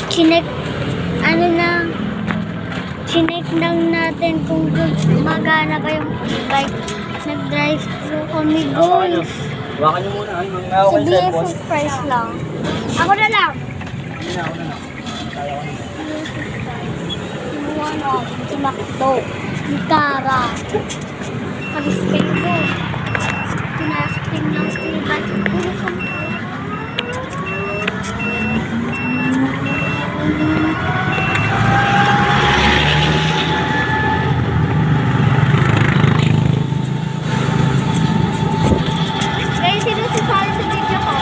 chinek, ano na, chinek lang natin kung gumagana ba yung bike. Nag-drive through kami, guys. Hawakan nyo muna. Ay, mga Sa ako yung BF cellphone. of price lang. Ako na lang. Hindi na, ako na lang. Kaya ko na. Ano, si Macdo, si Cara, Kalispin ko. Tinasting lang sila. Puro ka mo. Guys, sino sasali sa video ko?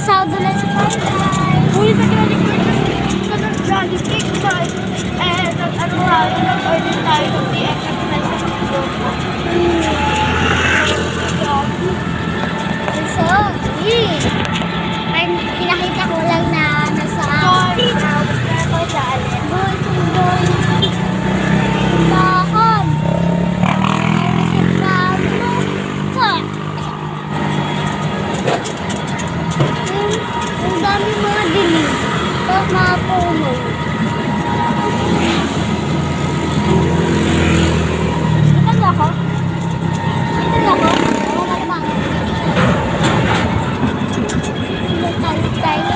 Saudo lang sa pagkain. Uy, nag-record ng Jollibee guys. Nag-order tayo ng BF na pinasa sa grupo. So, pinakita ko lang na nasa story na ako sa alin. Bakon. Ang dami mga dilim. Tapos mga puno. Ito na ako? Ito na ako? Oo, malamang. Ito tayo.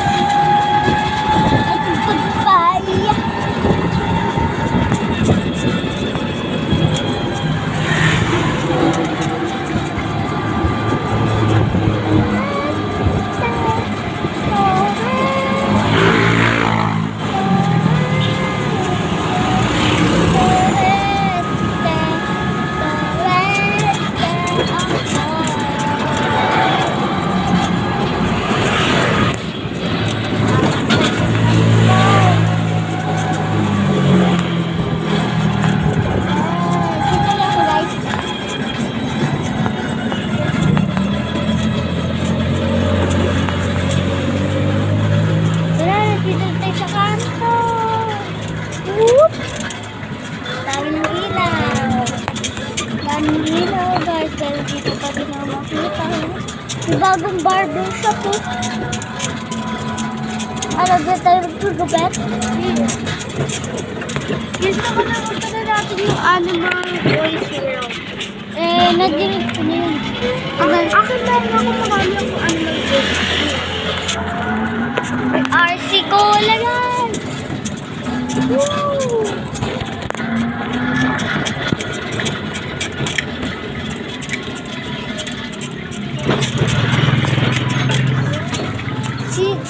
Ito goodbye. Guys, pero dito pa din ako makita. Yung bagong barber shop po. Ano, dito tayo magtugubet? Gusto ko na punta na natin yung Animal Boys World. Nadinig ko na yun. Akin na rin ako marami ako Animal Boys World. RC Cola yan! Woo!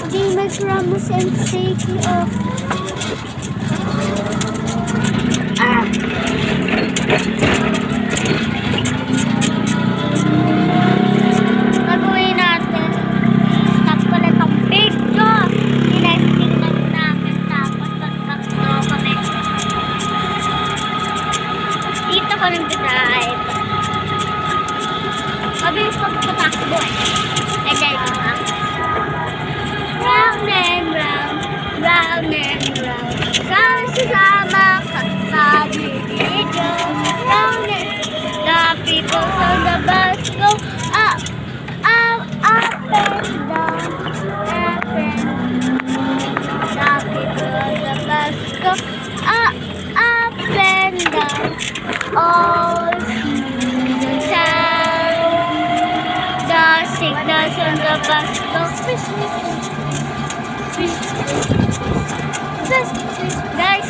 James Ramos and Seiki of gagawin natin. Stop ko na itong video. Tinesting lang namin tapos tatlo kami. Dito ko nag-drive. Mabilis ko patakbo eh. Nag-drive ko lang. Round and round, round and round. Kasama ka sa video. Round Traffic goes on the bus go up, up, up and down, up and traffic on the bus go up, up and down. All the sound. The signals on the bus go fish, fish, fish, fish. Guys,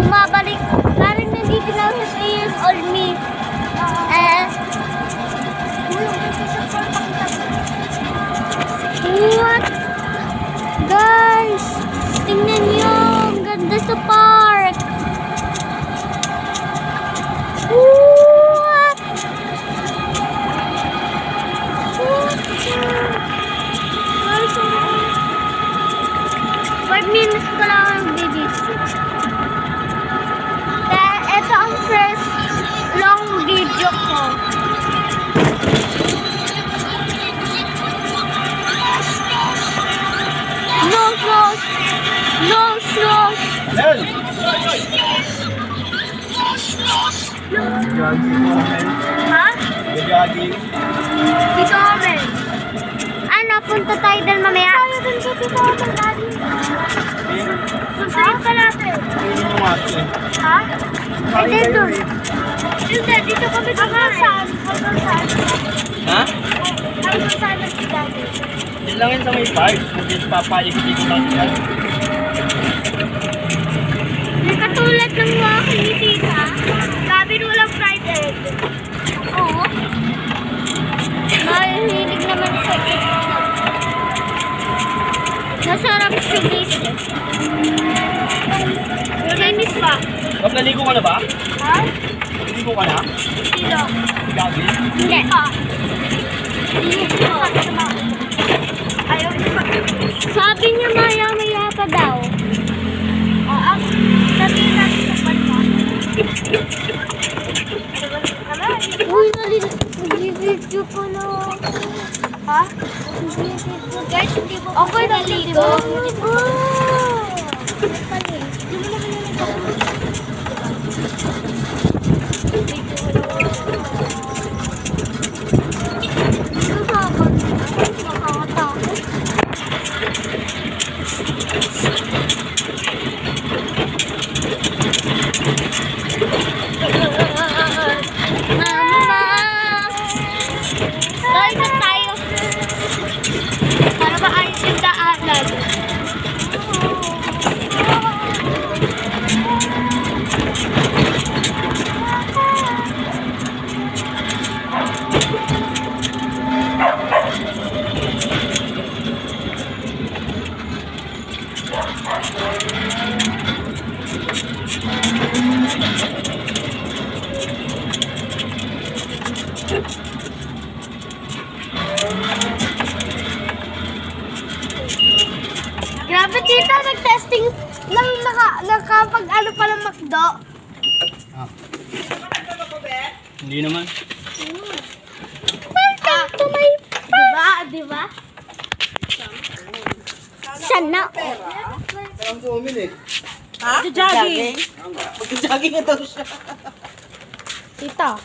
bumabalik. Parang nandito lang sa 3 years old me. What? Guys, tingnan nyo. Ang ganda sa park. What? What? Guys, 5 minutes ko lang ang video. Kaya ito ang first long video ko. No, no, no, no. Mel! Ha? Jogging. Dito kami. Ano, punta tayo dun mamaya? Tayo dun sa dito kami, daddy. Susunod pa natin. Ayun yung ate. Ha? Ay, dito. Dito kami tumasan. Hanggang saan? Ha? Hanggang saan ang si daddy? Yan lang yun sa may park. Hindi papayag-ibig lang yan. Yung katulad ng walking ni Tita. Sabi nung walang fried egg. Oo. Mahilig naman sa egg. Masarap siya guys. Chinese ba? Kap, naligo ka na ba? Ha? Naligo ka na? Sino? Jogging? Hindi. Ayaw niya sabi niya maya-maya pa daw. Sabihin natin sa kanya. Uy, nag-video ko na. Ha? Guys, hindi mo okay, naligo. Para maayos yung daanan. Grabe tita, nag-testing lang nakapag ano pa ng McDo. Ah. Hindi naman. Welcome to my Diba? Sana. Ang sumin eh. Ha? Jogging. Mag-jogging ito siya. Tita.